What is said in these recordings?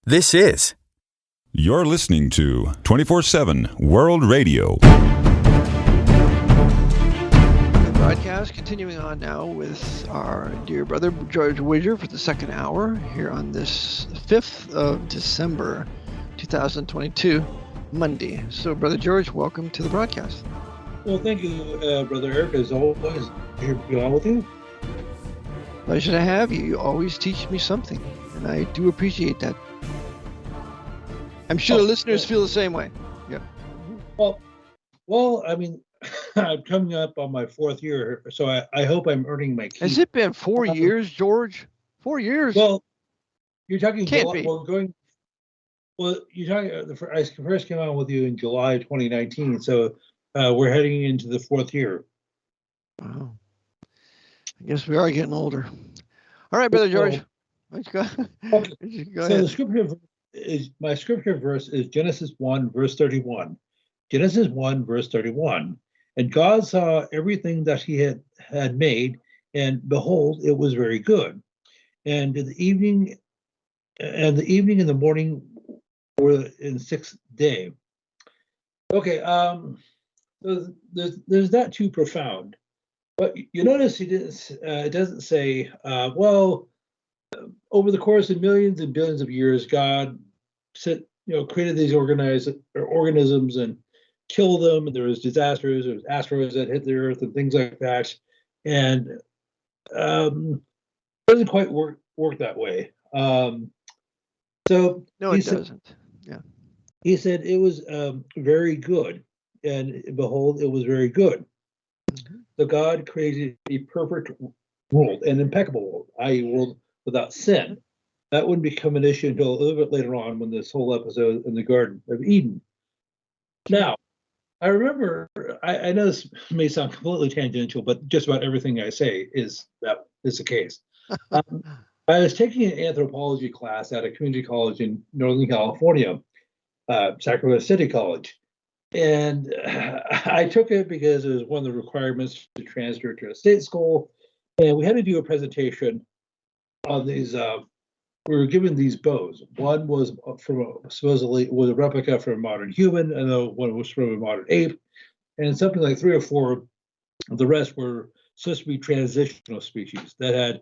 This is. You're listening to 24/7 World Radio. The broadcast continuing on now with our dear brother George Widger for the second hour here on this 5th of December 2022, Monday. So, Brother George, welcome to the broadcast. Well, thank you, Brother Eric, as always, here to be on with you. Pleasure to have you. You always teach me something, and I do appreciate that. I'm sure the listeners feel the same way. Yeah. Well, I mean, I'm coming up on my 4th year, so I hope I'm earning my keep. Has it been 4 years, George? 4 years? Well, you're talking. Can't be. You're talking. I first came on with you in July 2019, so we're heading into the 4th year. Wow. I guess we are getting older. All right, Brother George. Let's go. Okay. Go So ahead. my scripture verse is Genesis 1, verse 31. Genesis 1, verse 31. And God saw everything that he had made, and behold, it was very good. And the evening and the morning were in the 6th day. Okay, there's not too profound. But you notice it doesn't say, over the course of millions and billions of years, God created these organisms and killed them. And there was disasters, there was asteroids that hit the Earth and things like that. And it doesn't quite work that way. So No, it doesn't. Yeah. He said it was very good, and behold, it was very good. Mm-hmm. So God created a perfect world, an impeccable world, i.e., world without sin. That wouldn't become an issue until a little bit later on when this whole episode in the Garden of Eden. Now, I remember, I know this may sound completely tangential, but just about everything I say is the case. I was taking an anthropology class at a community college in Northern California, Sacramento City College. And I took it because it was one of the requirements to transfer to a state school. And we had to do a presentation on these. We were given these bows. One was supposedly a replica from a modern human, and the one was from a modern ape, and something like 3 or 4 of the rest were supposed to be transitional species that had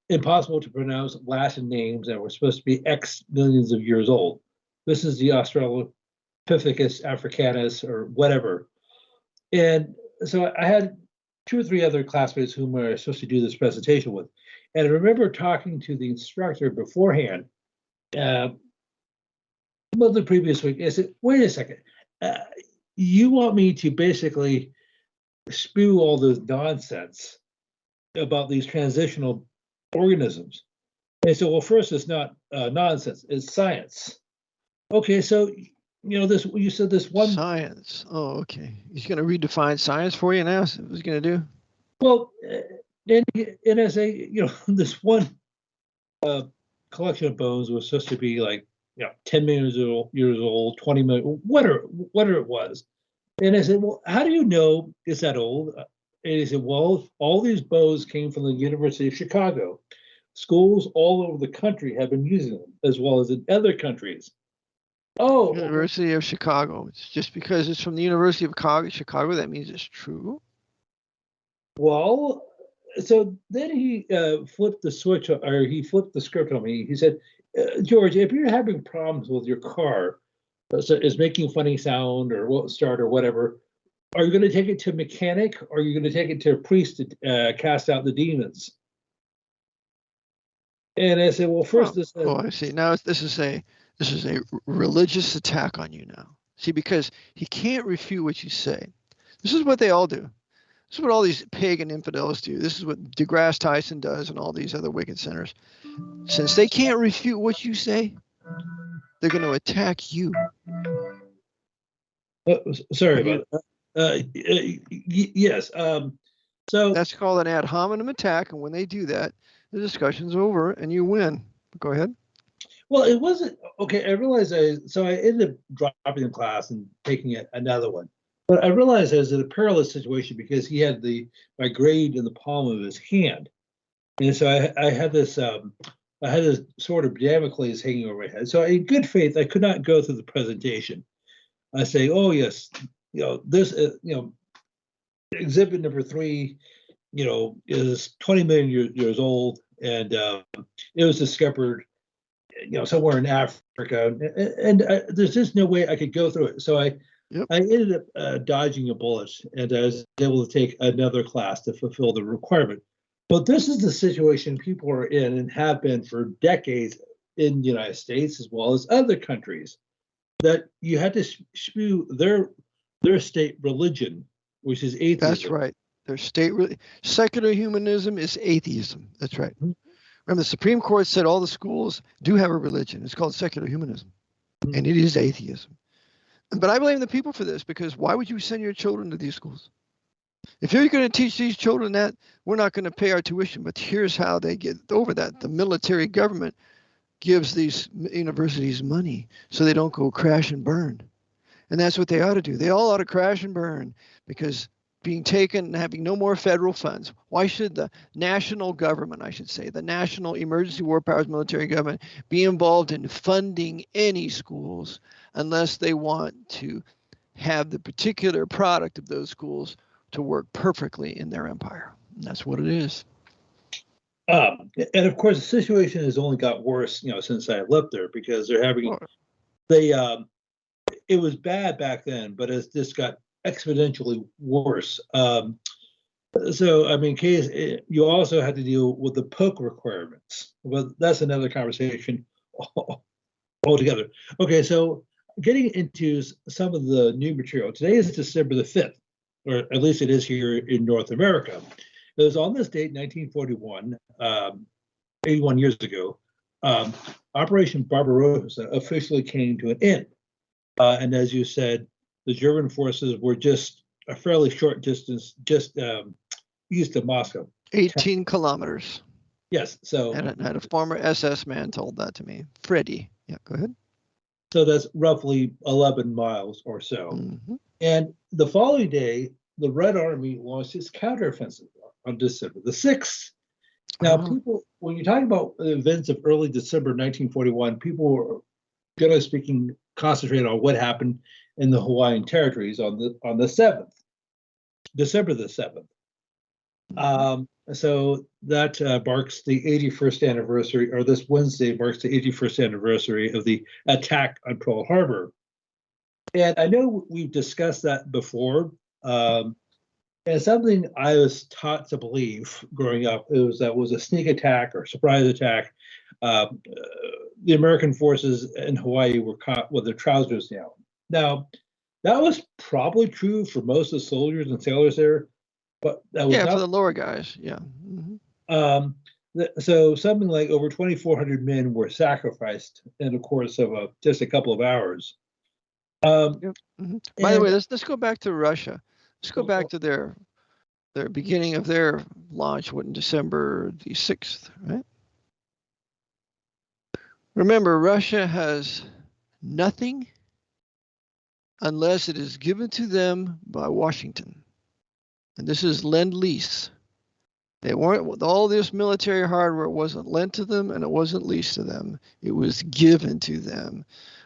impossible to pronounce Latin names that were supposed to be X millions of years old. This is the Australopithecus africanus or whatever. And so I had 2 or 3 other classmates whom I was supposed to do this presentation with. And I remember talking to the instructor beforehand, the previous week. I said, wait a second, you want me to basically spew all this nonsense about these transitional organisms? And he said, well, first, it's not nonsense, it's science. Okay, so, you said this one. Science. Oh, okay. He's going to redefine science for you now? Is that what he's going to do? Well, and I say, this one collection of bones was supposed to be like, 10 million years old, 20 million, whatever it was. And I said, well, how do you know it's that old? And he said, well, all these bones came from the University of Chicago. Schools all over the country have been using them, as well as in other countries. Oh, University of Chicago. It's just because it's from the University of Chicago, that means it's true? Well, so then he flipped the switch, or he flipped the script on me. He said, George, if you're having problems with your car, so it's making funny sound or won't start or whatever, are you going to take it to a mechanic, or are you going to take it to a priest to cast out the demons? And I said, well, first this. I see. Now this is a religious attack on you now. See, because he can't refute what you say. This is what they all do. This is what all these pagan infidels do. This is what deGrasse Tyson does and all these other wicked sinners. Since they can't refute what you say, they're going to attack you. Sorry about that. Yes. So that's called an ad hominem attack. And when they do that, the discussion's over and you win. Go ahead. Well, it wasn't okay. I realized I ended up dropping the class and taking another one. But I realized I was in a perilous situation because he had my grade in the palm of his hand. And so I had this I had this sort of Damocles hanging over my head. So in good faith, I could not go through the presentation. I say, oh yes, this, exhibit number 3, is 20 million years old, and it was discovered, somewhere in Africa, and there's just no way I could go through it. So I ended up dodging a bullet, and I was able to take another class to fulfill the requirement. But this is the situation people are in and have been for decades in the United States as well as other countries, that you had to spew their state religion, which is atheism. That's right. Their secular humanism is atheism. That's right. Mm-hmm. Remember, the Supreme Court said all the schools do have a religion. It's called secular humanism, and it is atheism. But I blame the people for this, because why would you send your children to these schools? If you're going to teach these children that, we're not going to pay our tuition, but here's how they get over that. The military government gives these universities money so they don't go crash and burn. And that's what they ought to do. They all ought to crash and burn, because being taken and having no more federal funds. Why should the national government, I should say, the National Emergency War Powers Military Government, be involved in funding any schools unless they want to have the particular product of those schools to work perfectly in their empire? And that's what it is. And of course, the situation has only got worse, since I left there, because they're having, it was bad back then, but it's just got exponentially worse. So, I mean, you also had to deal with the POC requirements. Well, that's another conversation altogether. Okay, so getting into some of the new material. Today is December the 5th, or at least it is here in North America. It was on this date, 1941, 81 years ago, Operation Barbarossa officially came to an end. And as you said, the German forces were just a fairly short distance, just east of Moscow. 18 kilometers. Yes. So. And a former SS man told that to me. Freddie. Yeah, go ahead. So that's roughly 11 miles or so. Mm-hmm. And the following day, the Red Army launched its counteroffensive on December the 6th. Now, people, when you talk about the events of early December 1941, people were, generally speaking, concentrated on what happened in the Hawaiian territories on the 7th, December the 7th. So that marks the 81st anniversary, or this Wednesday marks the 81st anniversary of the attack on Pearl Harbor. And I know we've discussed that before. And something I was taught to believe growing up was a sneak attack or surprise attack. The American forces in Hawaii were caught with their trousers down. Now, that was probably true for most of the soldiers and sailors there, but that was for the lower guys. Yeah. Mm-hmm. So something like over 2,400 men were sacrificed in the course of just a couple of hours. Mm-hmm. By the way, let's go back to Russia. Let's go back to their beginning of their launch, in December the 6th, right? Remember, Russia has nothing unless it is given to them by Washington. And this is lend-lease. They weren't, with all this military hardware, it wasn't lent to them and it wasn't leased to them. It was given to them.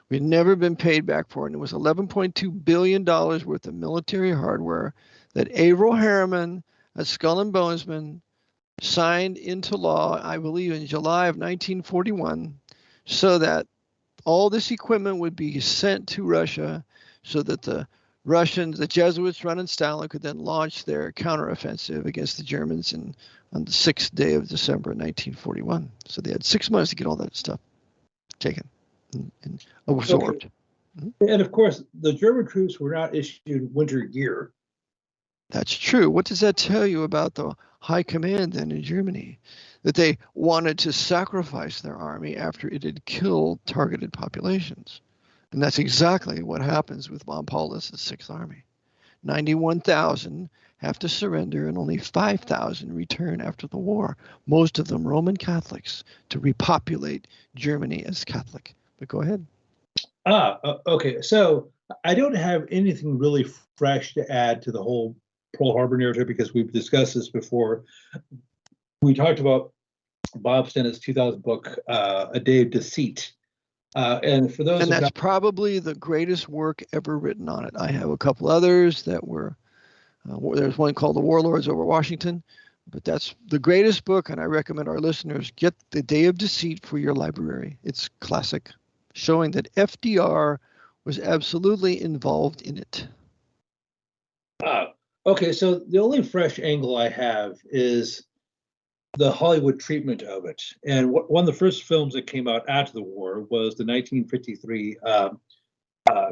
We'd never been paid back for it. And it was $11.2 billion worth of military hardware that Averell Harriman at Skull and Bonesman signed into law, I believe, in July of 1941, so that all this equipment would be sent to Russia so that the Russians, the Jesuits running Stalin, could then launch their counteroffensive against the Germans on the 6th day of December 1941. So they had 6 months to get all that stuff taken and absorbed. Okay. And of course, the German troops were not issued winter gear. That's true. What does that tell you about the high command then in Germany? That they wanted to sacrifice their army after it had killed targeted populations. And that's exactly what happens with von Paulus's Sixth Army. 91,000 have to surrender and only 5,000 return after the war, most of them Roman Catholics, to repopulate Germany as Catholic. But go ahead. Okay. So I don't have anything really fresh to add to the whole Pearl Harbor narrative because we've discussed this before. We talked about Bob Stennett's 2000 book, A Day of Deceit. And for those, and that's probably the greatest work ever written on it. I have a couple others that were. There's one called The Warlords Over Washington, but that's the greatest book, and I recommend our listeners get The Day of Deceit for your library. It's classic, showing that FDR was absolutely involved in it. Okay, so the only fresh angle I have is the Hollywood treatment of it. And one of the first films that came out after the war was the 1953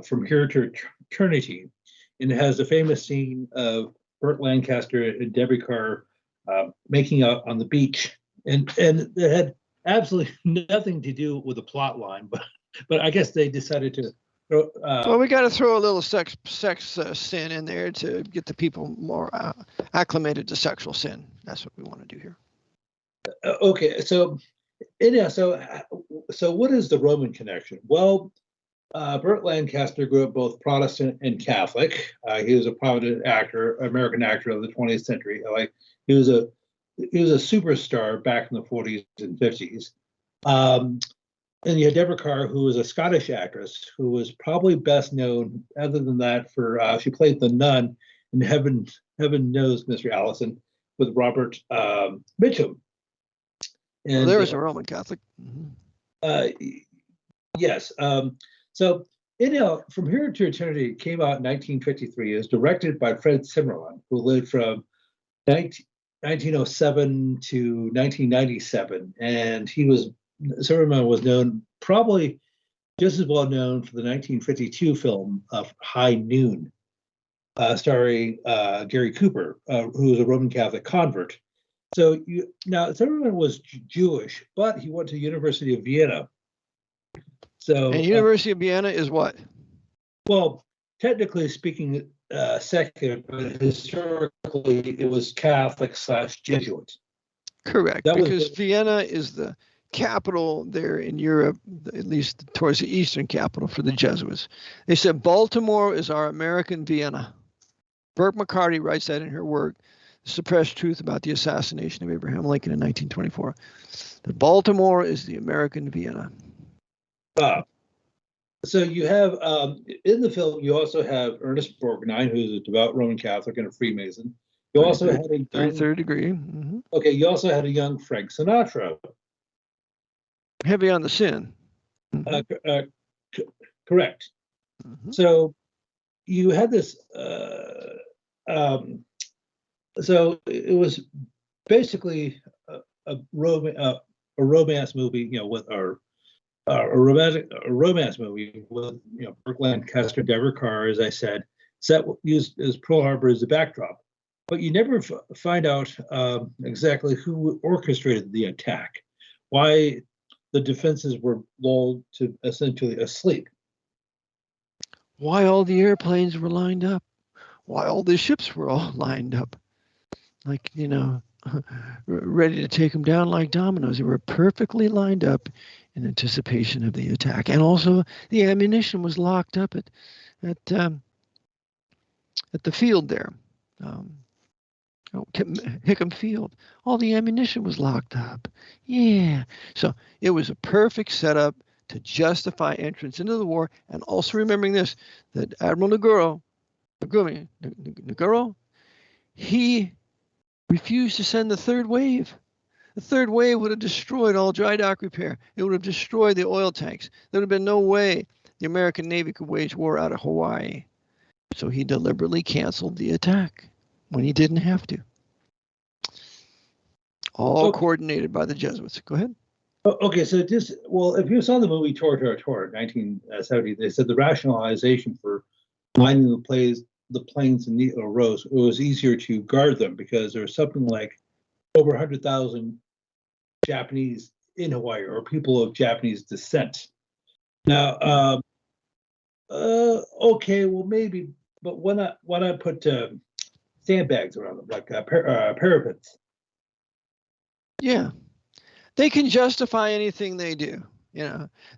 From Here to Eternity. And it has the famous scene of Burt Lancaster and Debbie Carr making out on the beach. And it had absolutely nothing to do with the plot line, but I guess they decided to. Well, we got to throw a little sex sin in there to get the people more acclimated to sexual sin. That's what we want to do here. Okay, so what is the Roman connection? Well, Burt Lancaster grew up both Protestant and Catholic. He was a prominent actor, American actor of the 20th century. He was a superstar back in the 40s and 50s. And you had Deborah Carr, who was a Scottish actress, who was probably best known, other than that, for she played the nun in Heaven Knows, Mr. Allison, with Robert Mitchum. And there was a Roman Catholic. Mm-hmm. Yes. So, From Here to Eternity came out in 1953. It was directed by Fred Zimmerman, who lived from 1907 to 1997. And Zimmerman was known, probably just as well known, for the 1952 film of High Noon, starring Gary Cooper, who was a Roman Catholic convert. So now Zimmerman was Jewish, but he went to the University of Vienna. And University of Vienna is what? Well, technically speaking, secular, but historically it was Catholic / Jesuit. Correct, because Vienna is the capital there in Europe, at least towards the eastern capital for the Jesuits. They said Baltimore is our American Vienna. Burke McCarty writes that in her work, Suppressed Truth About the Assassination of Abraham Lincoln in 1924. That Baltimore is the American Vienna. So you have, in the film, you also have Ernest Borgnine, who's a devout Roman Catholic and a Freemason. You also had a young, third degree. Mm-hmm. Okay, you also had a young Frank Sinatra. Heavy on the sin. Mm-hmm. Correct. Mm-hmm. So you had this. So it was basically a romance movie, with a romance movie with Burt Lancaster, Deborah Carr, as I said, used as Pearl Harbor as a backdrop. But you never find out exactly who orchestrated the attack, why the defenses were lulled to essentially asleep, why all the airplanes were lined up, why all the ships were all lined up, like ready to take them down like dominoes. They were perfectly lined up in anticipation of the attack, and also the ammunition was locked up at the field there, Hickam Field. All the ammunition was locked up. Yeah, so it was a perfect setup to justify entrance into the war, and also remembering this: that Admiral Naguro, he refused to send the third wave. The third wave would have destroyed all dry dock repair. It would have destroyed the oil tanks. There would have been no way the American Navy could wage war out of Hawaii. So he deliberately canceled the attack when he didn't have to. All coordinated by the Jesuits. Go ahead. Okay, so if you saw the movie Tor, 1970, they said the rationalization for lining the planes in neat rows, it was easier to guard them because there was something like over 100,000 Japanese in Hawaii, or people of Japanese descent. Now, okay, well maybe, but why not put sandbags around them, like parapets? Yeah, they can justify anything they do.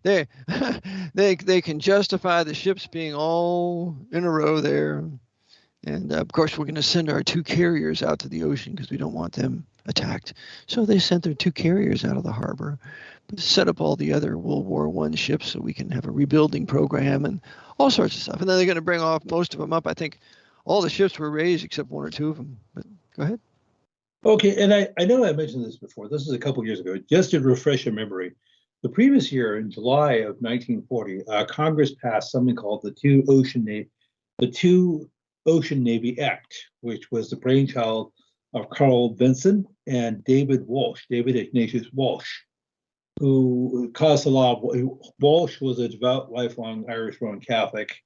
They can justify the ships being all in a row there, and of course we're going to send our 2 carriers out to the ocean because we don't want them attacked. So they sent their 2 carriers out of the harbor, set up all the other World War I ships so we can have a rebuilding program and all sorts of stuff. And then they're going to bring off most of them up. I think all the ships were raised except 1 or 2 of them. But go ahead. Okay, and I know I mentioned this before. This is a couple years ago. Just to refresh your memory, the previous year, in July of 1940, Congress passed something called the Two Ocean Navy Act, which was the brainchild of Carl Vinson and David Ignatius Walsh, who caused a lot of. Walsh was a devout, lifelong Irish Roman Catholic,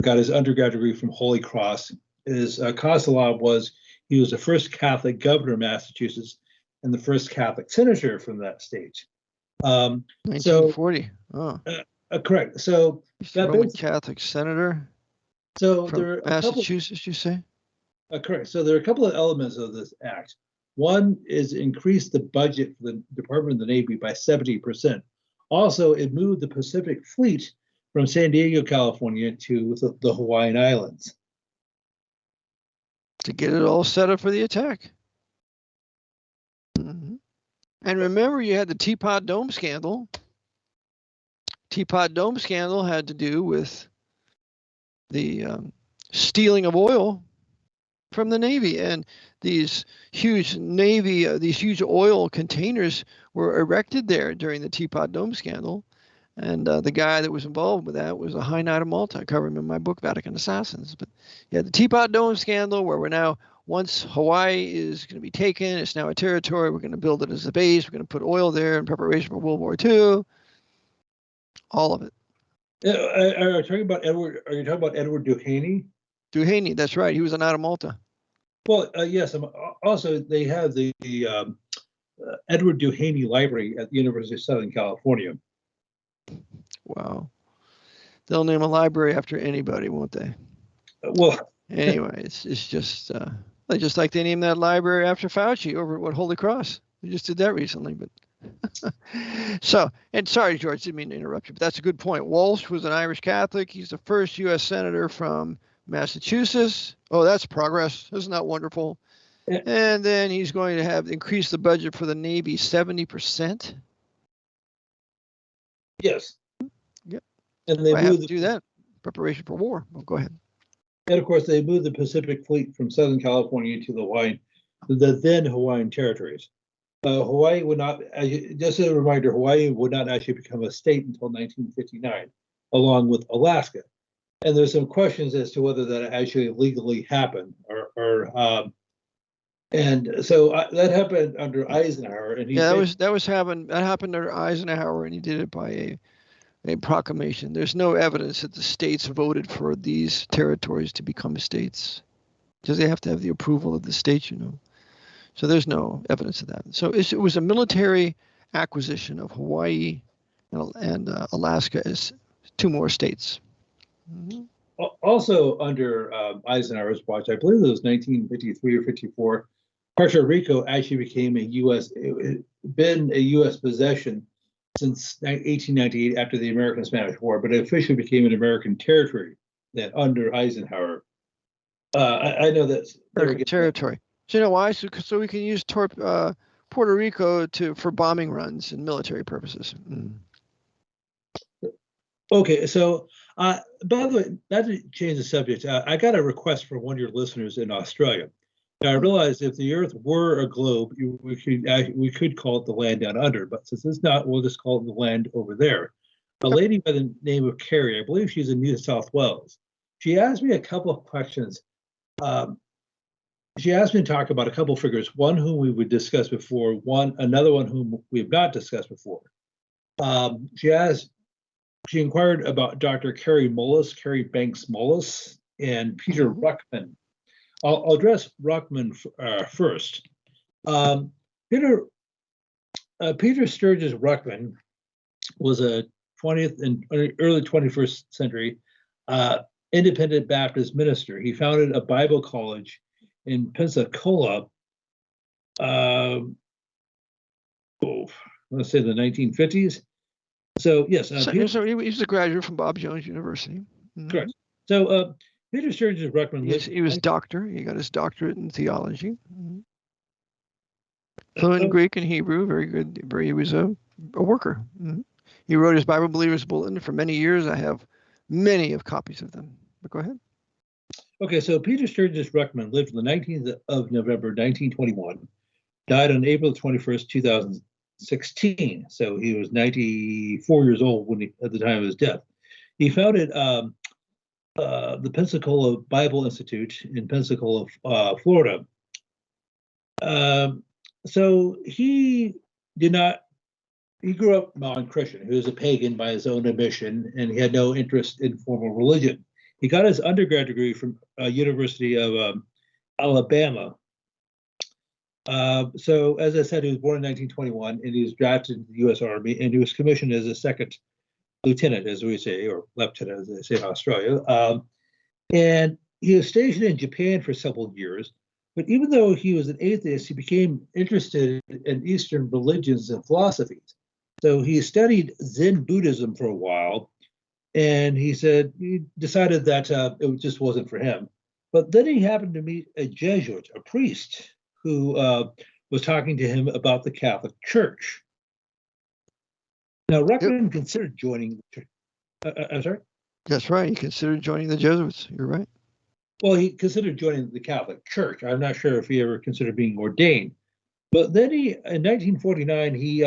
got his undergraduate degree from Holy Cross. His cause was he was the first Catholic governor of Massachusetts and the first Catholic senator from that state. 1940. Correct. So that Roman Catholic senator. So from there are Massachusetts, you say? Correct. So there are a couple of elements of this act. One is increase the budget for the Department of the Navy by 70%. Also, it moved the Pacific Fleet from San Diego, California to the Hawaiian Islands. To get it all set up for the attack. Mm-hmm. And remember, you had the Teapot Dome scandal. Teapot Dome scandal had to do with the stealing of oil from the Navy, and these huge these huge oil containers were erected there during the Teapot Dome scandal, and the guy that was involved with that was a High Knight of Malta. I cover him in my book, Vatican Assassins. But yeah, the Teapot Dome scandal, where we're now, once Hawaii is going to be taken, it's now a territory, we're going to build it as a base, we're going to put oil there in preparation for World War II, all of it. Are you talking about Edward Duhaney? Duhaney, that's right. He was a Knight of Malta. Well, yes. Also, they have the Edward Duhaney Library at the University of Southern California. Wow. They'll name a library after anybody, won't they? Well, anyway, it's just like they named that library after Fauci over at Holy Cross. They just did that recently, but. So, and sorry, George, didn't mean to interrupt you, but that's a good point. Walsh was an Irish Catholic. He's the first U.S. senator from Massachusetts. Oh, that's progress. Isn't that wonderful? Yeah. And then he's going to have increased the budget for the Navy 70%. Yes. Yep. And they have to do that. Preparation for war. Well, go ahead. And of course, they moved the Pacific Fleet from Southern California to the then Hawaiian territories. Hawaii would not, just as a reminder, Hawaii would not actually become a state until 1959, along with Alaska. And there's some questions as to whether that actually legally happened, and so that happened under Eisenhower. And that happened under Eisenhower, and he did it by a proclamation. There's no evidence that the states voted for these territories to become states, because they have to have the approval of the states, you know. So there's no evidence of that. So it was a military acquisition of Hawaii and Alaska as 2 more states. Mm-hmm. Also under Eisenhower's watch, I believe it was 1953 or 54, Puerto Rico actually became a U.S. been a U.S. possession since 1898 after the American-Spanish War, but it officially became an American territory under Eisenhower. I know that's American territory. So you know why? So we can use Puerto Rico for bombing runs and military purposes. Mm. Okay, so by the way, not to change the subject, I got a request from one of your listeners in Australia. Now I realized if the Earth were a globe, we could call it the land down under, but since it's not, we'll just call it the land over there. A lady by the name of Carrie, I believe she's in New South Wales. She asked me a couple of questions. She asked me to talk about a couple of figures, one whom we would discuss before, another one whom we have not discussed before. She inquired about Dr. Carrie Banks Mullis, and Peter Ruckman. I'll address Ruckman first. Peter Sturgis Ruckman was a 20th and early 21st century independent Baptist minister. He founded a Bible college in Pensacola, let's say the 1950s. So yes, so he was a graduate from Bob Jones University. Mm-hmm. Correct. So Peter Sturgis Ruckman. He was doctor. He got his doctorate in theology. Mm-hmm. Fluent in Greek and Hebrew, very good. He was a worker. He wrote his Bible Believers Bulletin for many years. I have many of copies of them. But go ahead. Okay, so Peter Sturgis Ruckman lived on the 19th of November, 1921, died on April 21st, 2016. So he was 94 years old at the time of his death. He founded the Pensacola Bible Institute in Pensacola, Florida. So he grew up non-Christian. He was a pagan by his own admission, and he had no interest in formal religion. He got his undergrad degree from University of Alabama. So as I said, he was born in 1921, and he was drafted into the U.S. Army, and he was commissioned as a second lieutenant, as we say, or lieutenant, as they say in Australia. And he was stationed in Japan for several years. But even though he was an atheist, he became interested in Eastern religions and philosophies. So he studied Zen Buddhism for a while, and he decided that it just wasn't for him. But then he happened to meet a Jesuit, a priest, who was talking to him about the Catholic Church. Now, Ruckman considered joining the church. I'm sorry? That's right. He considered joining the Jesuits. You're right. Well, he considered joining the Catholic Church. I'm not sure if he ever considered being ordained. But then in 1949, he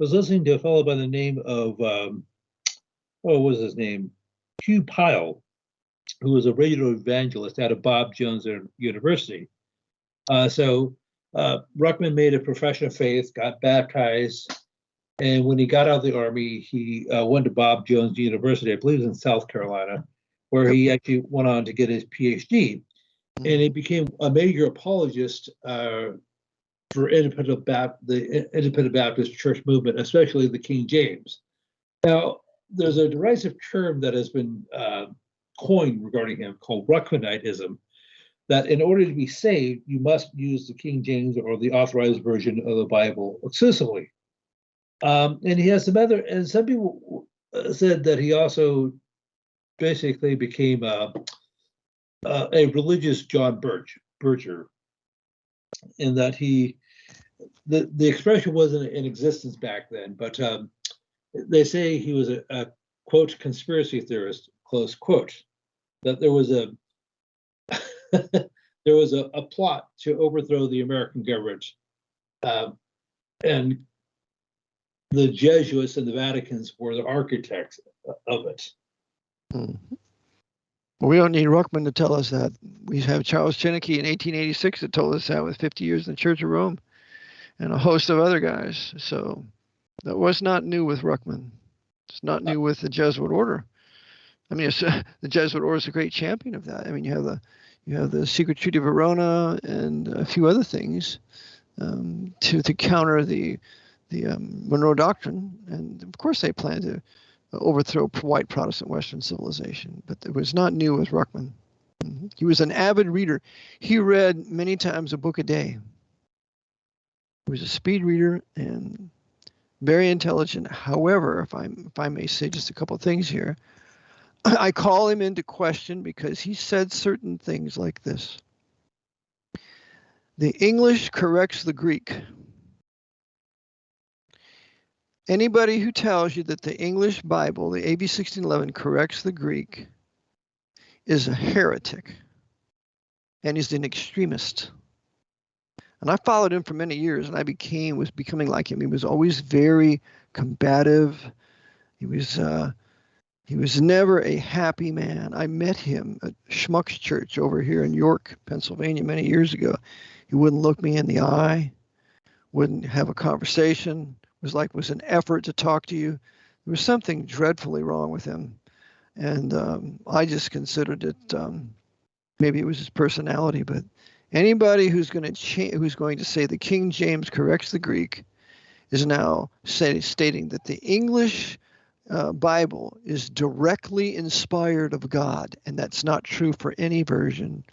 was listening to a fellow by the name of, what was his name? Hugh Pyle, who was a radio evangelist out of Bob Jones University. So Ruckman made a profession of faith, got baptized, and when he got out of the Army, he went to Bob Jones University, I believe it was in South Carolina, where he actually went on to get his PhD. And he became a major apologist for the Independent Baptist Church movement, especially the King James. Now, there's a derisive term that has been coined regarding him called Ruckmanitism, that in order to be saved, you must use the King James or the authorized version of the Bible exclusively. And he has and some people said that he also basically became a religious John Bircher, in that the expression wasn't in existence back then, but they say he was a quote conspiracy theorist, close quote, that there was a plot to overthrow the American government, and the Jesuits and the Vaticans were the architects of it. Well, we don't need Ruckman to tell us that. We have Charles Chinnicky in 1886 that told us that with 50 years in the Church of Rome and a host of other guys. So that was not new with Ruckman. It's not new with the Jesuit order. I mean, the Jesuit order is a great champion of that. I mean, you have the Secret Treaty of Verona and a few other things to counter the Monroe Doctrine, and of course they planned to overthrow white Protestant Western civilization. But it was not new with Ruckman. He was an avid reader. He read many times a book a day. He was a speed reader and very intelligent. However, if I may say just a couple of things here, I call him into question because he said certain things like this. The English corrects the Greek. Anybody who tells you that the English Bible, the AB 1611, corrects the Greek is a heretic and is an extremist. And I followed him for many years, and I was becoming like him. He was always very combative. He was never a happy man. I met him at Schmuck's Church over here in York, Pennsylvania, many years ago. He wouldn't look me in the eye, wouldn't have a conversation. It was an effort to talk to you. There was something dreadfully wrong with him, and I just considered it. Maybe it was his personality, but anybody who's going to say the King James corrects the Greek is now stating that the English Bible is directly inspired of God, and that's not true for any version.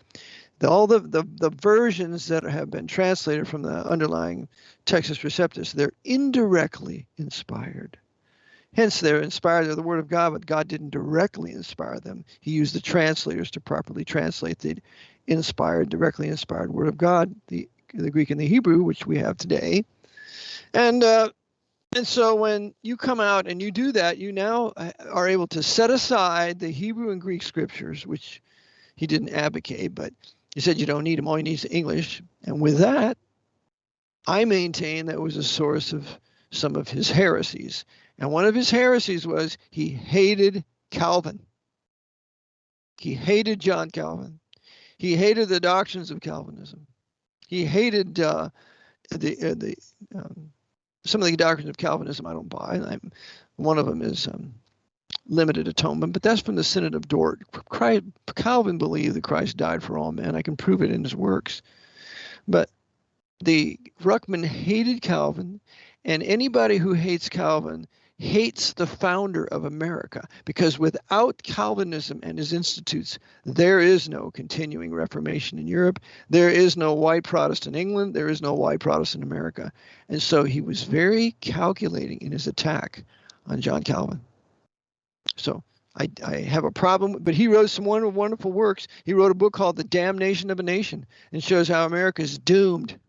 All the versions that have been translated from the underlying Textus Receptus, they're indirectly inspired. Hence, they're inspired of the Word of God, but God didn't directly inspire them. He used the translators to properly translate the directly inspired Word of God. The Greek and the Hebrew, which we have today. And so when you come out and you do that, you now are able to set aside the Hebrew and Greek scriptures, which he didn't advocate, but he said you don't need them. All you need is English. And with that, I maintain that was a source of some of his heresies. And one of his heresies was he hated Calvin. He hated John Calvin. He hated the doctrines of Calvinism. He hated some of the doctrines of Calvinism I don't buy. One of them is limited atonement, but that's from the Synod of Dort. Calvin believed that Christ died for all men. I can prove it in his works. But the Ruckman hated Calvin, and anybody who hates Calvin hates the founder of America, because without Calvinism and his institutes, there is no continuing Reformation in Europe. There is no white Protestant England. There is no white Protestant America. And so he was very calculating in his attack on John Calvin. So I have a problem, but he wrote some wonderful works. He wrote a book called The Damnation of a Nation, and shows how America is doomed.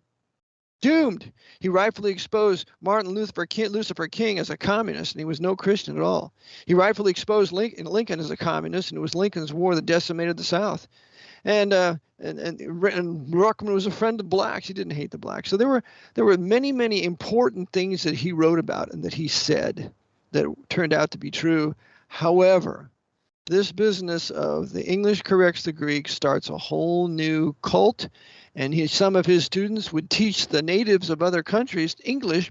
Doomed. He rightfully exposed Martin Lucifer King as a communist, and he was no Christian at all. He rightfully exposed Lincoln as a communist, and it was Lincoln's war that decimated the South. And Ruckman was a friend of blacks. He didn't hate the blacks. So there were many important things that he wrote about and that he said that turned out to be true. However, this business of the English corrects the Greek starts a whole new cult. And some of his students would teach the natives of other countries English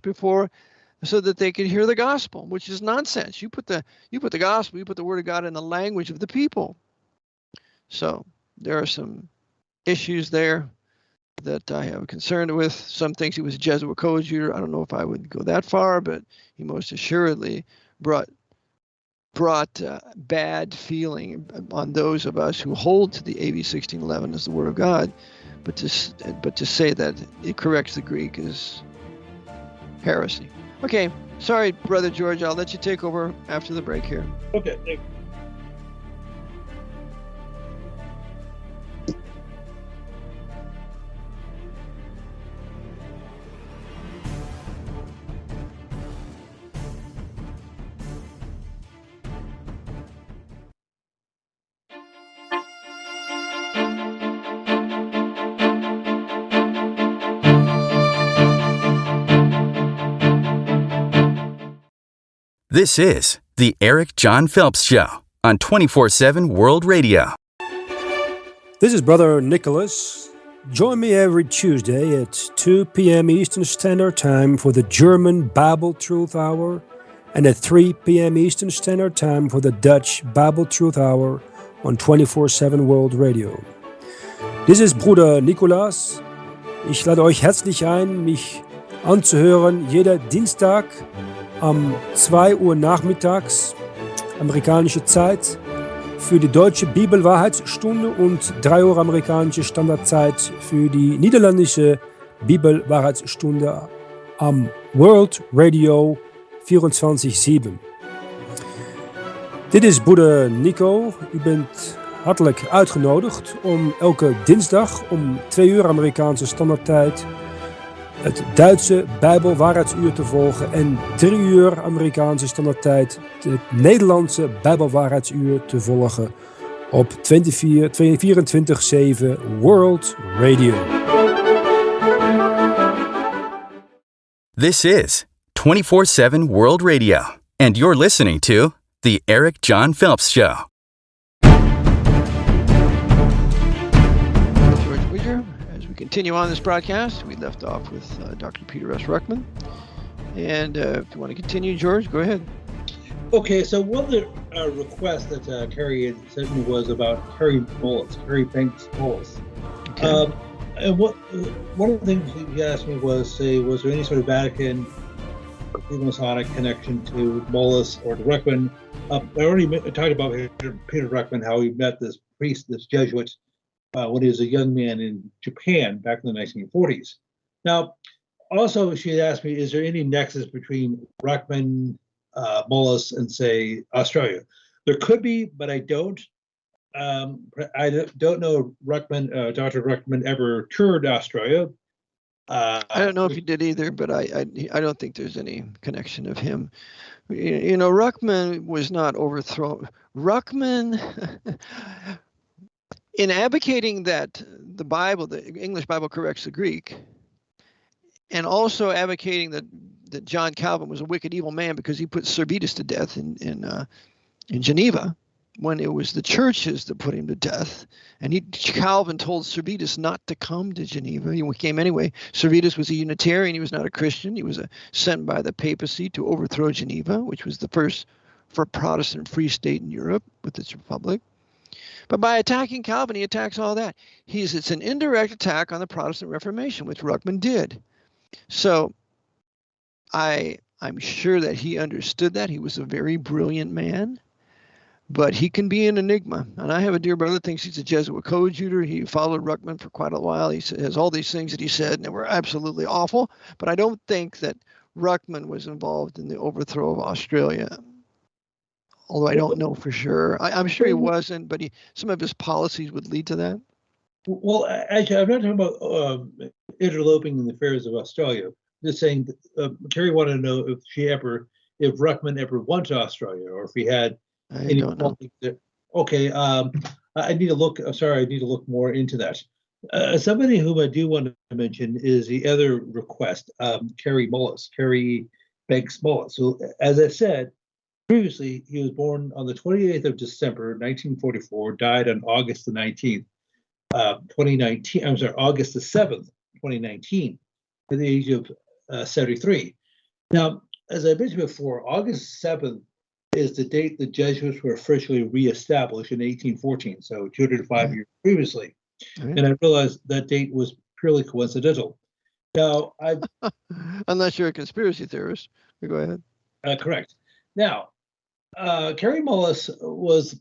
so that they could hear the gospel, which is nonsense. You put the gospel, you put the word of God in the language of the people. So there are some issues there that I have concerned with. Some things he was a Jesuit Coadjutor. I don't know if I would go that far, but he most assuredly brought bad feeling on those of us who hold to the AV 1611 as the word of God. But to say that it corrects the Greek is heresy. Okay, sorry, Brother George. I'll let you take over after the break here. Okay, thank you. This is the Eric John Phelps Show on 24/7 World Radio. This is Brother Nicholas. Join me every Tuesday at 2 p.m. Eastern Standard Time for the German Bible Truth Hour, and at 3 p.m. Eastern Standard Time for the Dutch Bible Truth Hour on 24/7 World Radio. This is Bruder Nicholas. Ich lade euch herzlich ein, mich anzuhören jeder Dienstag am 2 Uhr nachmittags, amerikanische Zeit, für die deutsche Bibelwahrheitsstunde und 3 Uhr amerikanische Standardzeit für die niederländische Bibelwahrheitsstunde am World Radio 24/7. Dit is broeder Nico. U bent hartelijk uitgenodigd om elke dinsdag om 2 uur Amerikaanse standaardtijd het Duitse Bijbelwaarheidsuur te volgen en 3 uur Amerikaanse standaardtijd het Nederlandse Bijbelwaarheidsuur te volgen op 24/7 World Radio. This is 24/7 World Radio, and you're listening to The Eric John Phelps Show. George Widger. As we continue on this broadcast, we left off with Dr. Peter S. Ruckman. And if you want to continue, George, go ahead. Okay, so one of the requests that Carrie had sent me was about Carrie Banks Mullis. Okay. And one of the things he asked me was there any sort of Vatican Masonic connection to Mullis or to Ruckman? I already talked about Peter Ruckman, how he met this priest, this Jesuit, when he was a young man in Japan back in the 1940s. Now, also, she had asked me, is there any nexus between Ruckman, Mullis, and, say, Australia? There could be, but I don't. I don't know if Dr. Ruckman ever toured Australia. I don't know if he did either, but I don't think there's any connection of him. You know, Ruckman was not overthrown. Ruckman, in advocating that the Bible, the English Bible corrects the Greek, and also advocating that John Calvin was a wicked, evil man because he put Servetus to death in Geneva, when it was the churches that put him to death. And Calvin told Servetus not to come to Geneva. He came anyway. Servetus was a Unitarian. He was not a Christian. He was sent by the papacy to overthrow Geneva, which was the first for Protestant free state in Europe with its republic. But by attacking Calvin, he attacks all that. It's an indirect attack on the Protestant Reformation, which Ruckman did. So I'm sure that he understood that. He was a very brilliant man. But he can be an enigma. And I have a dear brother that thinks he's a Jesuit coadjutor. He followed Ruckman for quite a while. He has all these things that he said, and they were absolutely awful. But I don't think that Ruckman was involved in the overthrow of Australia. Although I don't know for sure. I'm sure he wasn't, but some of his policies would lead to that. Well, actually, I'm not talking about interloping in the affairs of Australia. I'm just saying that Carrie wanted to know if Ruckman ever went to Australia, or if he had. I don't know. Okay, I need to look. I'm sorry, I need to look more into that. Somebody whom I do want to mention is the other request, Carrie Banks Mullis. So, as I said previously, he was born on the 28th of December, 1944, died on August the 19th, 2019. I'm sorry, August the 7th, 2019, at the age of 73. Now, as I mentioned before, August 7th is the date the Jesuits were officially reestablished in 1814, so 205 years previously. Right. And I realized that date was purely coincidental. Now, unless you're a conspiracy theorist, go ahead. Correct. Now, Carrie Mullis was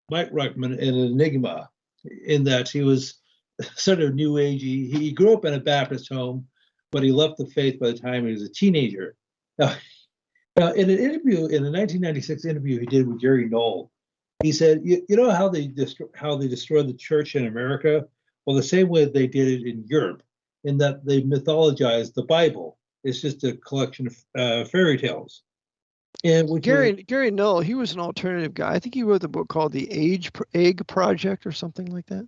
Mike Ruckman an enigma in that he was sort of new agey. He grew up in a Baptist home, but he left the faith by the time he was a teenager. Now, in an interview, in a 1996 interview he did with Jerry Knoll, he said, "You know how they destroyed the church in America? Well, the same way they did it in Europe, in that they mythologized the Bible. It's just a collection of fairy tales." And Gary Knoll, he was an alternative guy. I think he wrote the book called The Egg Project or something like that.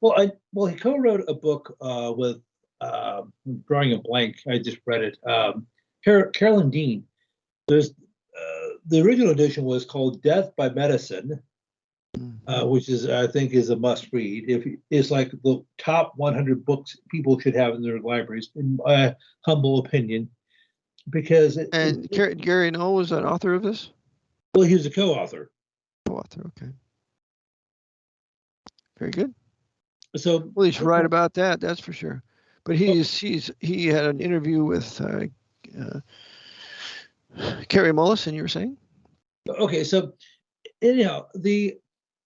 Well, he co-wrote a book with I'm drawing a blank. I just read it. Carolyn Dean. There's the original edition was called Death by Medicine, which is I think is a must read. It's like the top 100 books people should have in their libraries, in my humble opinion, because Gary Knoll was an author of this. Well, he was a co-author. Okay. Very good. So well, he's right about that. That's for sure. But he had an interview with Carrie Mullis, and you were saying? Okay, so anyhow, the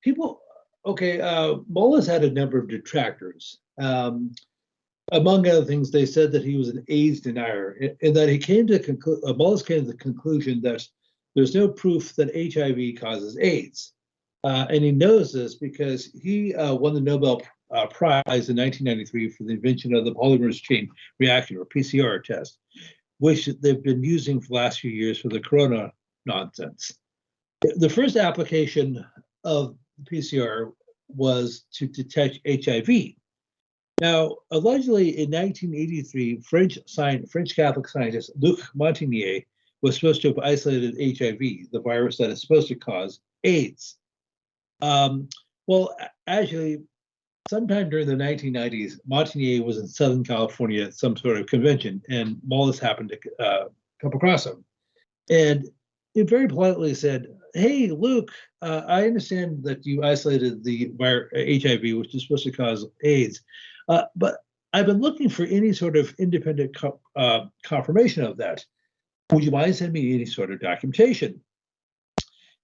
people. Okay, Mullis had a number of detractors. Among other things, they said that he was an AIDS denier, and that he came to Mullis came to the conclusion that there's no proof that HIV causes AIDS, and he knows this because he won the Nobel Prize in 1993 for the invention of the polymerase chain reaction, or PCR test, which they've been using for the last few years for the corona nonsense. The first application of PCR was to detect HIV. Now, allegedly in 1983, French Catholic scientist Luc Montagnier was supposed to have isolated HIV, the virus that is supposed to cause AIDS. Well, actually, sometime during the 1990s, Montagnier was in Southern California at some sort of convention, and Mullis happened to come across him. And he very politely said, "Hey, Luke, I understand that you isolated the HIV, which is supposed to cause AIDS, but I've been looking for any sort of independent confirmation of that. Would you mind sending me any sort of documentation?"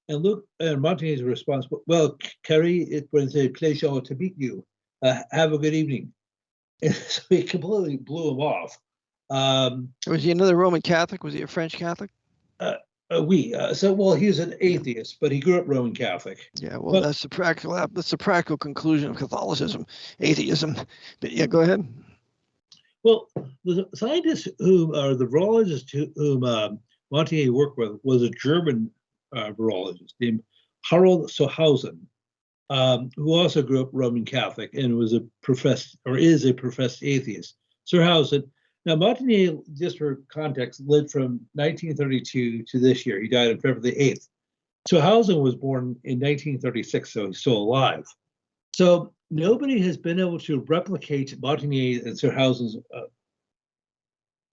And Luke and Montagnier's response, "Well, Carrie, it was a pleasure to meet you. Have a good evening." And so he completely blew him off. Was he another Roman Catholic? Was he a French Catholic? Well, he's an atheist, but he grew up Roman Catholic. Yeah, well, that's the practical conclusion of Catholicism, atheism. But yeah, go ahead. Well, the scientists whom are the virologist whom Montagnier worked with was a German virologist named Harald Sohausen, who also grew up Roman Catholic and was a professed or is a professed atheist. Sohausen. Now, Montagnier, just for context, lived from 1932 to this year. He died on February the 8th. Sohausen was born in 1936, so he's still alive. So nobody has been able to replicate Montagnier and Sohausen's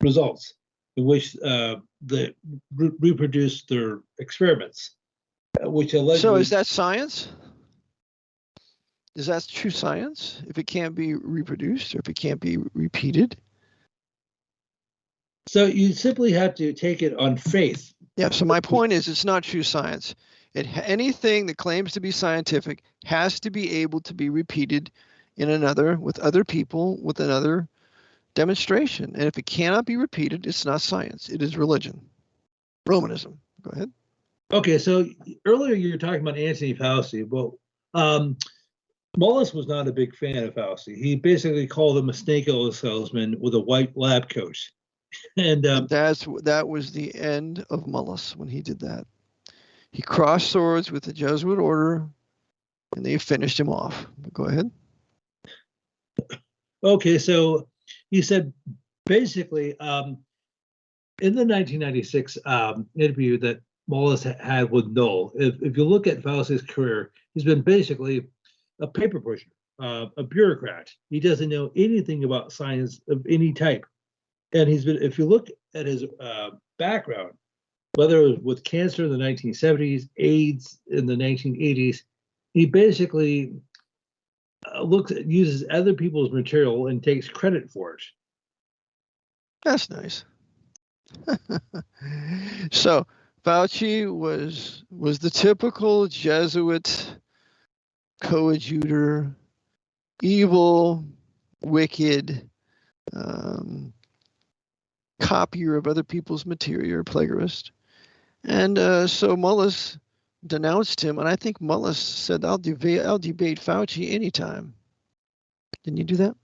results, in which they reproduced their experiments, which allegedly. So is that science? Is that true science? If it can't be reproduced or if it can't be repeated? So you simply have to take it on faith. Yeah. So my point is, it's not true science. Anything that claims to be scientific has to be able to be repeated with other people, with another demonstration. And if it cannot be repeated, it's not science. It is religion, Romanism. Go ahead. Okay, so earlier you were talking about Anthony Fauci. Well, Mullis was not a big fan of Fauci. He basically called him a snake oil salesman with a white lab coat. And that was the end of Mullis when he did that. He crossed swords with the Jesuit order, and they finished him off. Go ahead. Okay, so he said basically in the 1996 interview that Mullis had with Knoll, if you look at Fauci's career, he's been basically a paper pusher, a bureaucrat. He doesn't know anything about science of any type. And he's been, if you look at his background, whether it was with cancer in the 1970s, AIDS in the 1980s, he basically uses other people's material and takes credit for it. That's nice. So Fauci was the typical Jesuit coadjutor, evil, wicked, copier of other people's material, plagiarist. And so Mullis denounced him, and I think Mullis said, I'll debate Fauci anytime. Didn't you do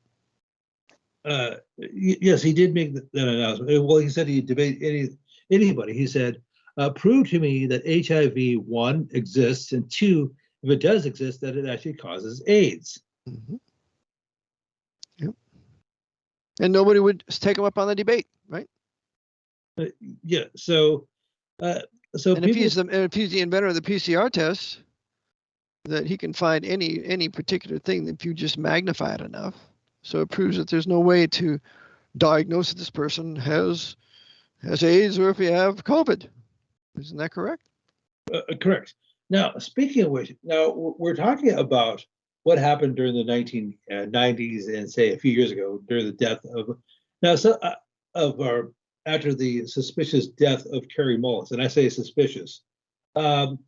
that? Yes, he did make that announcement. Well, he said he'd debate anybody. He said, prove to me that HIV, 1, exists, and 2, if it does exist, that it actually causes AIDS. Mm-hmm. Yep. And nobody would take him up on the debate, right? Yeah. So and if he's the inventor of the PCR test, that he can find any particular thing if you just magnify it enough. So it proves that there's no way to diagnose that this person has AIDS or if you have COVID. Isn't that correct? Correct. Now, speaking of which, now we're talking about what happened during the 1990s and say a few years ago during the death of after the suspicious death of Carrie Mullis, and I say suspicious. And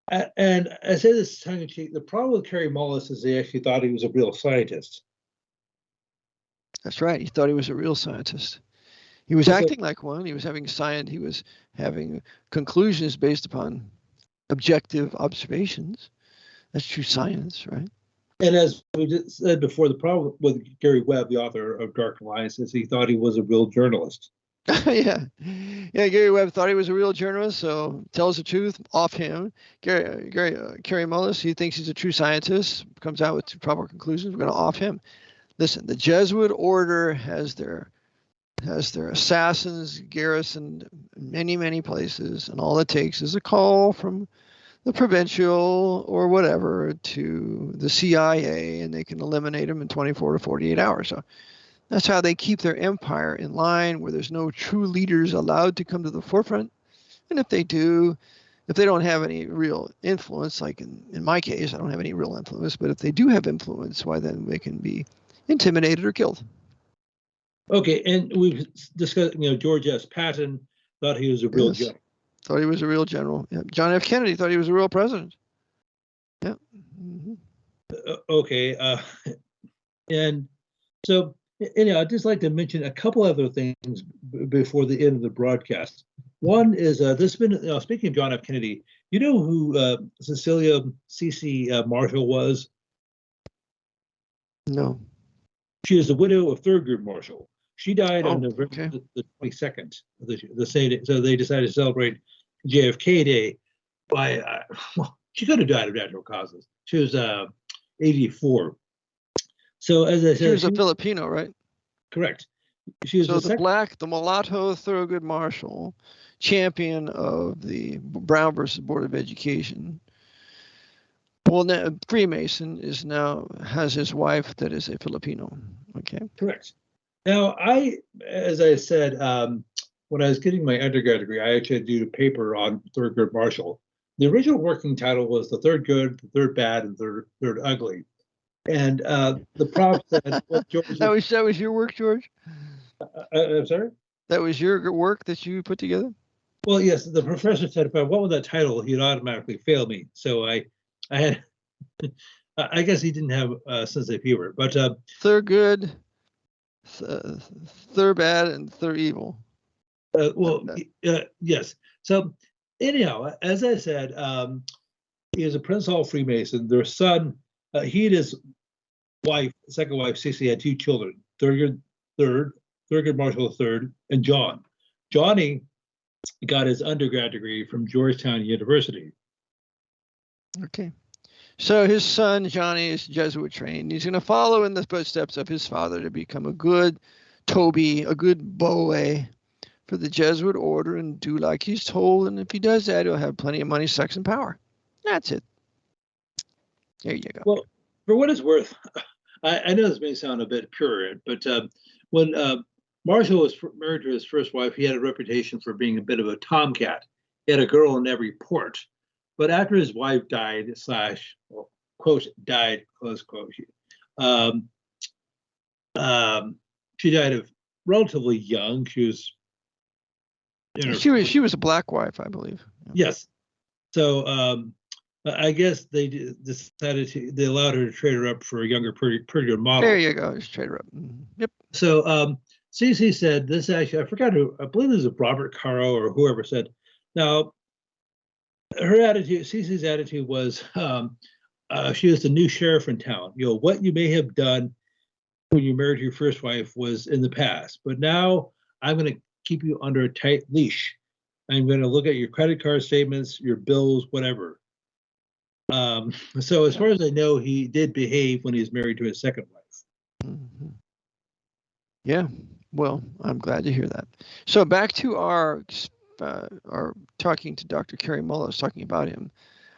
I say this tongue in cheek. The problem with Carrie Mullis is they actually thought he was a real scientist. That's right. He thought he was a real scientist. He was acting like one. He was having science. He was having conclusions based upon objective observations. That's true science, right? And as we just said before, the problem with Gary Webb, the author of Dark Alliance, is he thought he was a real journalist. Yeah. Gary Webb thought he was a real journalist, so tells the truth, off him. Carrie Mullis, he thinks he's a true scientist, comes out with proper conclusions. We're going to off him. Listen, the Jesuit order has their assassins garrisoned in many, many places, and all it takes is a call from the provincial or whatever to the CIA, and they can eliminate them in 24 to 48 hours. So that's how they keep their empire in line, where there's no true leaders allowed to come to the forefront. And if they do, if they don't have any real influence, like in my case, I don't have any real influence, but if they do have influence, why then they can be intimidated or killed. Okay, and we've discussed, George S. Patton thought he was a real general. Thought he was a real general. Yeah. John F. Kennedy thought he was a real president. Yeah. Mm-hmm. Okay, and so anyhow, I'd just like to mention a couple other things before the end of the broadcast. One is speaking of John F. Kennedy, you know who Cecilia C.C. Marshall was? No. She is the widow of Thurgood Marshall. She died on November the 22nd. The same day, so they decided to celebrate JFK Day by. Well, she could have died of natural causes. She was 84. So as I said, she was a Filipino, right? Correct. She was the mulatto Thurgood Marshall, champion of the Brown versus Board of Education. Well, Freemason has his wife that is a Filipino. Okay. Correct. Now, as I said, when I was getting my undergrad degree, I actually did a paper on Thurgood Marshall. The original working title was The Third Good, The Third Bad, and The Third Ugly. And the prompt said, that was your work, George? I'm sorry? That was your work that you put together? Well, yes. The professor said, if I went with that title, he'd automatically fail me. So I had, I guess he didn't have a sense of humor. But Third good, third bad, and third evil. Yes. So anyhow, as I said, he is a Prince Hall Freemason. Their son, he and his wife, second wife, Cece, had two children, Thurgood Marshall III, and John. Johnny got his undergrad degree from Georgetown University. Okay. So his son, Johnny, is Jesuit trained. He's going to follow in the footsteps of his father to become a good Toby, a good boy for the Jesuit order and do like he's told. And if he does that, he'll have plenty of money, sex, and power. That's it. There you go. Well, for what it's worth, I know this may sound a bit prurient, but when Marshall was married to his first wife, he had a reputation for being a bit of a tomcat. He had a girl in every port. But after his wife died, quote, died, close quote, she died of relatively young. She was she was a black wife, I believe. Yes. So I guess they decided they allowed her to trade her up for a younger, pretty good model. There you go. Just trade her up. Yep. So Cece said this, actually, I forgot who, I believe it was Robert Caro or whoever said, now, her attitude, Cece's attitude was she was the new sheriff in town. You know, what you may have done when you married your first wife was in the past, but now I'm going to keep you under a tight leash. I'm going to look at your credit card statements, your bills, whatever. So as far as I know, he did behave when he was married to his second wife. Mm-hmm. Yeah, well, I'm glad to hear that. So back to our talking to Dr. Kerry Mullis, talking about him.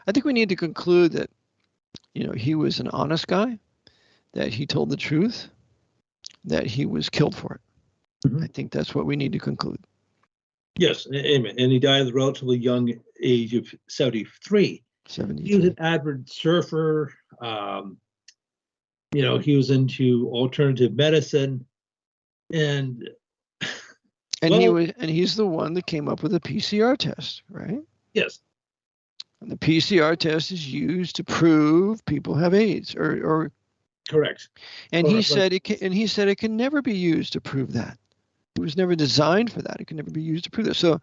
I think we need to conclude that, you know, he was an honest guy, that he told the truth, that he was killed for it. Mm-hmm. I think that's what we need to conclude. Yes, amen. And he died at the relatively young age of 73. 73. He was an avid surfer. You know, he was into alternative medicine, and he's the one that came up with the PCR test, right? Yes. And the PCR test is used to prove people have AIDS, or correct. And he said it can never be used to prove that. It was never designed for that. It can never be used to prove that. So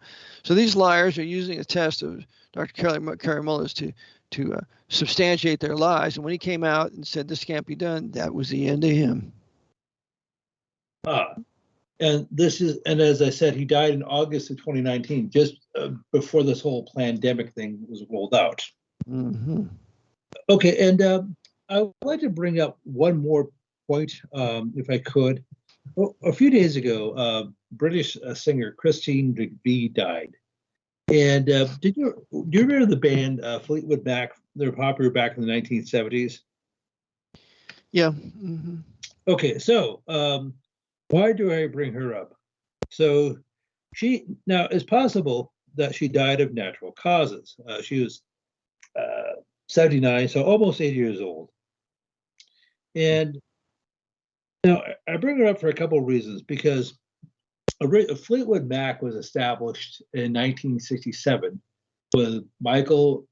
these liars are using a test of Dr. Kerry Mullis to substantiate their lies. And when he came out and said this can't be done, that was the end of him. And as I said, he died in August of 2019, just before this whole pandemic thing was rolled out. Mm-hmm. Okay, and I would like to bring up one more point, if I could. Well, a few days ago, British singer Christine McVie died. And do you remember the band Fleetwood Mac? They were popular back in the 1970s. Yeah. Mm-hmm. Okay, so why do I bring her up? So now it's possible that she died of natural causes. She was 79, so almost 80 years old. And now I bring her up for a couple of reasons, because Fleetwood Mac was established in 1967 with Michael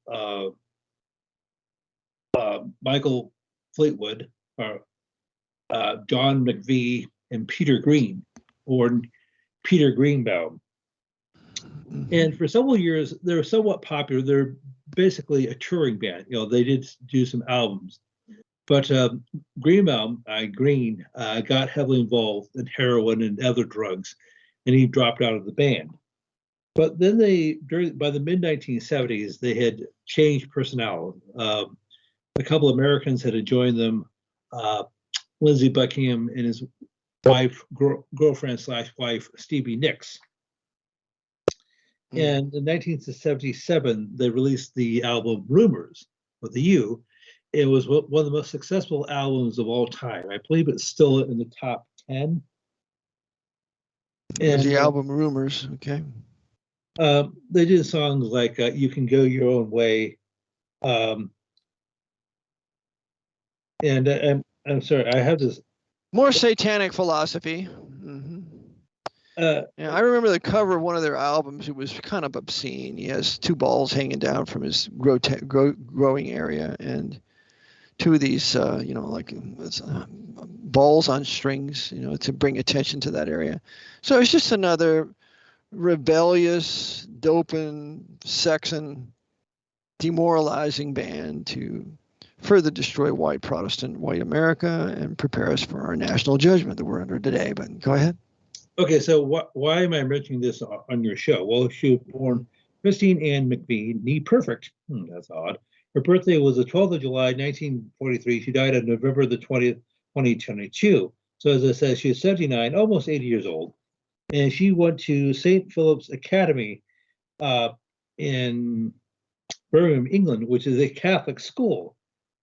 Fleetwood, John McVie, and Peter Green, or Peter Greenbaum. Mm-hmm. And for several years, they were somewhat popular. They're basically a touring band. You know, they did do some albums. But Green got heavily involved in heroin and other drugs, and he dropped out of the band. But then by the mid-1970s, they had changed personnel. A couple of Americans had joined them, Lindsey Buckingham and his wife, girlfriend/wife, Stevie Nicks. And in 1977, they released the album Rumors with the U. It was one of the most successful albums of all time. I believe it's still in the top 10. And the album Rumors, okay. They did songs like You Can Go Your Own Way. And I'm sorry, I have this. More satanic philosophy. Mm-hmm. Yeah, I remember the cover of one of their albums. It was kind of obscene. He has two balls hanging down from his growing area, and two of these, balls on strings, to bring attention to that area. So it's just another rebellious, doping, sexing, demoralizing band to further destroy white America and prepare us for our national judgment that we're under today. But go ahead. Okay, so why am I mentioning this on your show? Well, she was born Christine Ann McVie, knee perfect. That's odd. Her birthday was the 12th of July, 1943. She died on November the 20th, 2022. So as I said, she was 79, almost 80 years old. And she went to St. Philip's Academy in Birmingham, England, which is a Catholic school.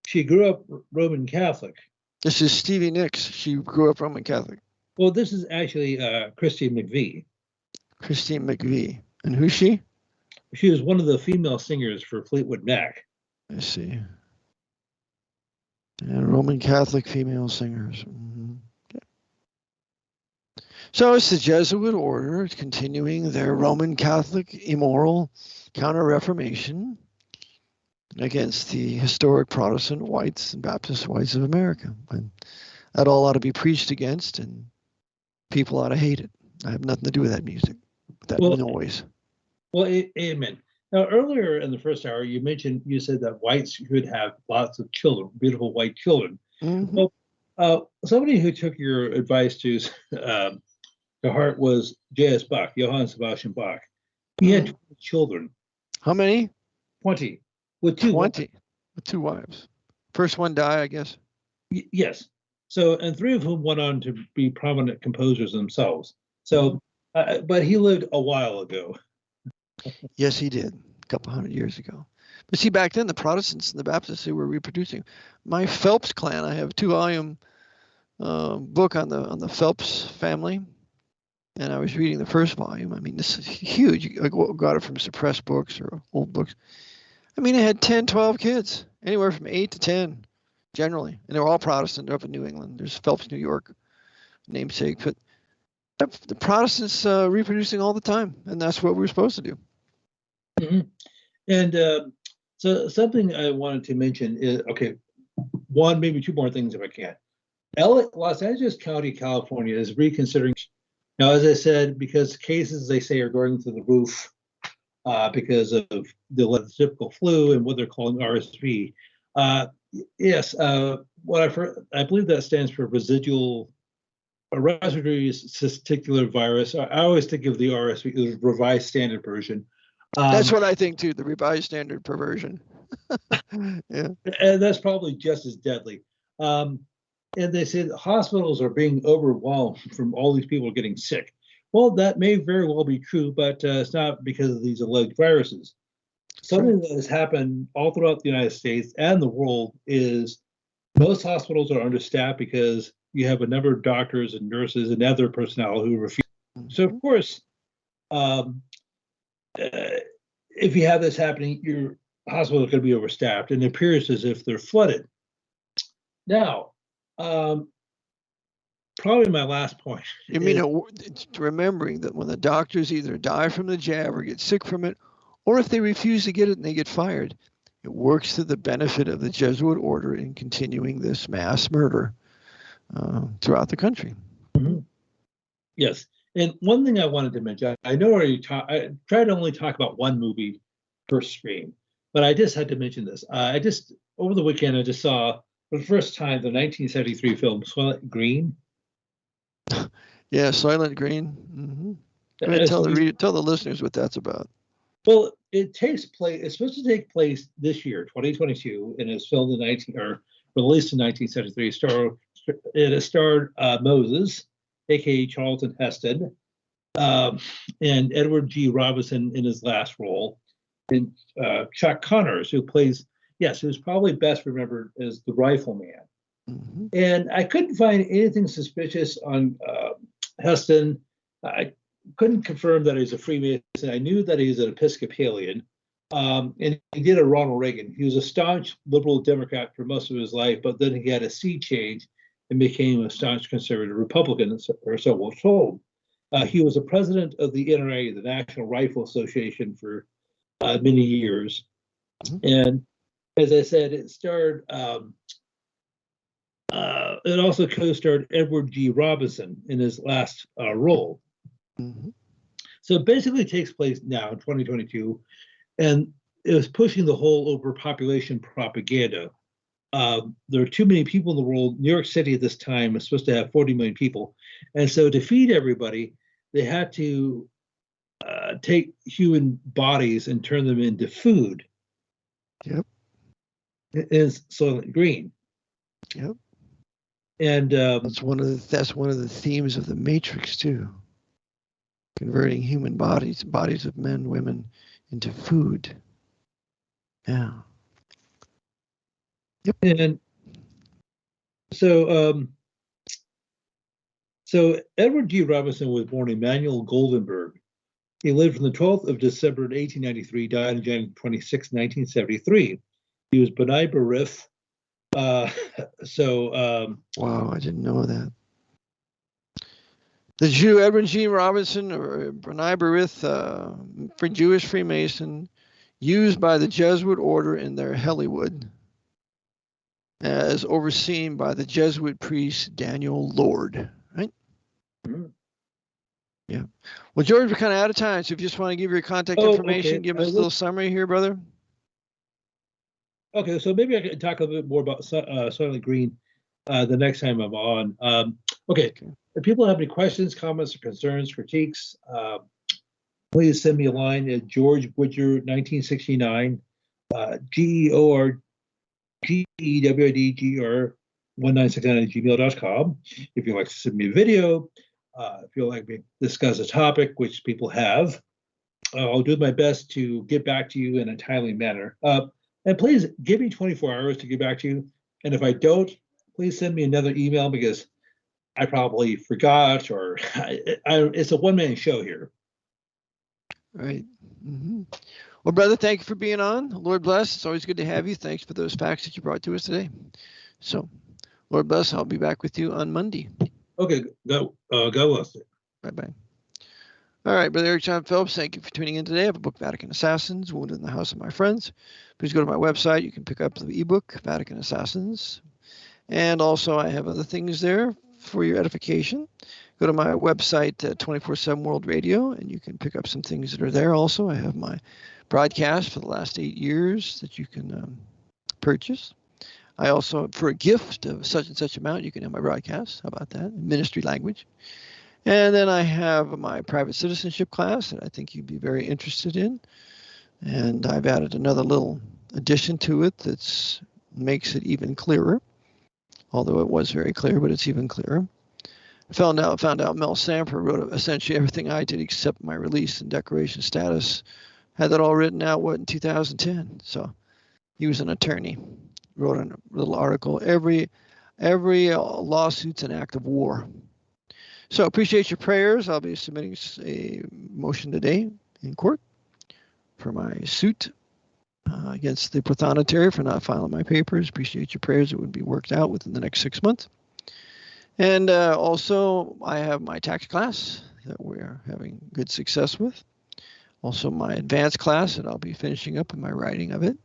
She grew up Roman Catholic. This is Stevie Nicks. She grew up Roman Catholic. Well, this is actually Christine McVie. Christine McVie. And who's she? She was one of the female singers for Fleetwood Mac. I see. And Roman Catholic female singers. Mm-hmm. Okay. So it's the Jesuit order continuing their Roman Catholic immoral counter-reformation against the historic Protestant whites and Baptist whites of America. And that all ought to be preached against, and people ought to hate it. I have nothing to do with that music, with that noise. Well, amen. Now, earlier in the first hour, you said that whites should have lots of children, beautiful white children. Mm-hmm. Well, somebody who took your advice to heart was J.S. Bach, Johann Sebastian Bach. He had 20 children. How many? 20. With two 20. With two wives. First one died, I guess. Yes. So, and three of whom went on to be prominent composers themselves. So, but he lived a while ago. Yes, he did, a couple hundred years ago. But see, back then, the Protestants and the Baptists, they were reproducing. My Phelps clan, I have a 2-volume book on the Phelps family, and I was reading the first volume. I mean, this is huge. I got it from suppressed books or old books. I mean, it had 10, 12 kids, anywhere from 8 to 10. Generally, and they're all Protestant. They're up in New England. There's Phelps, New York, namesake. But the Protestants reproducing all the time, and that's what we're supposed to do. Mm-hmm. And so something I wanted to mention is, okay, one, maybe two more things if I can. Los Angeles County, California is reconsidering. Now, as I said, because cases, they say, are going through the roof because of the typical flu and what they're calling RSV. Yes, what I've heard, I believe that stands for residual respiratory syncytial virus. I always think of the RSV, the revised standard version. That's what I think too, the revised standard perversion. Yeah. And that's probably just as deadly. And they say that hospitals are being overwhelmed from all these people getting sick. Well, that may very well be true, but it's not because of these alleged viruses. Something that has happened all throughout the United States and the world is most hospitals are understaffed because you have a number of doctors and nurses and other personnel who refuse. So, of course, if you have this happening, your hospital is going to be overstaffed, and it appears as if they're flooded. Now, probably my last point. You mean remembering that when the doctors either die from the jab or get sick from it, or if they refuse to get it and they get fired, it works to the benefit of the Jesuit order in continuing this mass murder throughout the country. Mm-hmm. Yes. And one thing I wanted to mention, I know I tried to only talk about one movie per stream, but I just had to mention this. Over the weekend, I just saw for the first time, the 1973 film Soylent Green. Yeah, Soylent Green. Mm-hmm. Go ahead and tell the listeners what that's about. Well, it takes place. It's supposed to take place this year, 2022, and it's filmed released in 1973. It starred Moses, aka Charlton Heston, and Edward G. Robinson in his last role, and Chuck Connors, who's probably best remembered as the Rifleman. Mm-hmm. And I couldn't find anything suspicious on Heston. I couldn't confirm that he's a Freemason. I knew that he's an Episcopalian. And he did a Ronald Reagan. He was a staunch liberal Democrat for most of his life, but then he had a sea change and became a staunch conservative Republican, or so we're told. He was a president of the NRA, the National Rifle Association, for many years. Mm-hmm. And as I said, it starred. It also co-starred Edward G. Robinson in his last role. Mm-hmm. So it basically takes place now in 2022, and it was pushing the whole overpopulation propaganda. There are too many people in the world. New York City at this time was supposed to have 40 million people. And so to feed everybody, they had to take human bodies and turn them into food. Yep. It is Soylent Green. Yep. And that's one of the themes of the Matrix too. Converting human bodies of men, women, into food. Yeah. Yep. And so Edward G. Robinson was born Emanuel Goldenberg. He lived from the 12th of December 1893, died on January 26, 1973. He was B'nai B'rith. Wow, I didn't know that. The Jew Edward G. Robinson, or B'nai B'rith, for Jewish Freemason, used by the Jesuit order in their Hollywood, as overseen by the Jesuit priest Daniel Lord. Right? Mm-hmm. Yeah. Well, George, we're kind of out of time, so if you just want to give your contact information, give us a little summary here, brother. Okay, so maybe I can talk a little bit more about Soylent Green the next time I'm on. Okay. If people have any questions, comments, or concerns, critiques, please send me a line at George Widger 1969, GEORGEWIDGR 1969@gmail.com. If you'd like to send me a video, if you'd like me to discuss a topic, which people have, I'll do my best to get back to you in a timely manner. And please give me 24 hours to get back to you. And if I don't, please send me another email, because I probably forgot, or it's a one-man show here. Right. Mm-hmm. Well, brother, thank you for being on. Lord bless. It's always good to have you. Thanks for those facts that you brought to us today. So, Lord bless. I'll be back with you on Monday. Okay. God bless you. Bye-bye. All right, Brother Eric John Phelps, thank you for tuning in today. I have a book, Vatican Assassins, Wounded in the House of My Friends. Please go to my website. You can pick up the ebook, Vatican Assassins. And also, I have other things there for your edification. Go to my website, 24/7 World Radio, and you can pick up some things that are there also. I have my broadcast for the last 8 years that you can purchase. I also, for a gift of such and such amount, you can have my broadcast. How about that? Ministry language. And then I have my private citizenship class that I think you'd be very interested in. And I've added another little addition to it that makes it even clearer. Although it was very clear, but it's even clearer. I found out Mel Samper wrote essentially everything I did except my release and declaration status. Had that all written out, in 2010. So he was an attorney. Wrote a little article. Every lawsuit's an act of war. So appreciate your prayers. I'll be submitting a motion today in court for my suit against the prothonotary for not filing my papers. Appreciate your prayers. It would be worked out within the next 6 months. And also, I have my tax class that we're having good success with. Also, my advanced class that I'll be finishing up in my writing of it.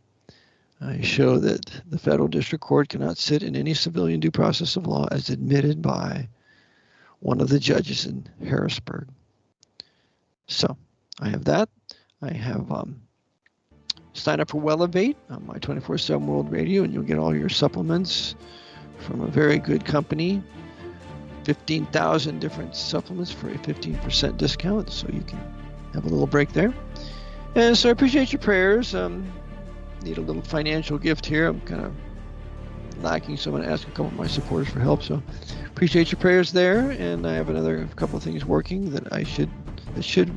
I show that the federal district court cannot sit in any civilian due process of law as admitted by one of the judges in Harrisburg. So I have that. I have sign up for Elevate on my 24/7 World Radio, and you'll get all your supplements from a very good company. 15,000 different supplements for a 15% discount, so you can have a little break there. And so I appreciate your prayers. Need a little financial gift here. I'm kind of lacking, so I'm going to ask a couple of my supporters for help. So appreciate your prayers there. And I have another couple of things working that should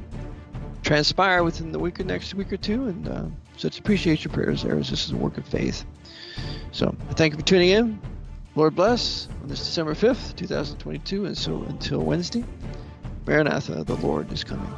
transpire within the next week or two. And so it's appreciate your prayers there, as this is a work of faith. So I thank you for tuning in. Lord bless on this December 5th, 2022. And so until Wednesday, Maranatha, the Lord is coming.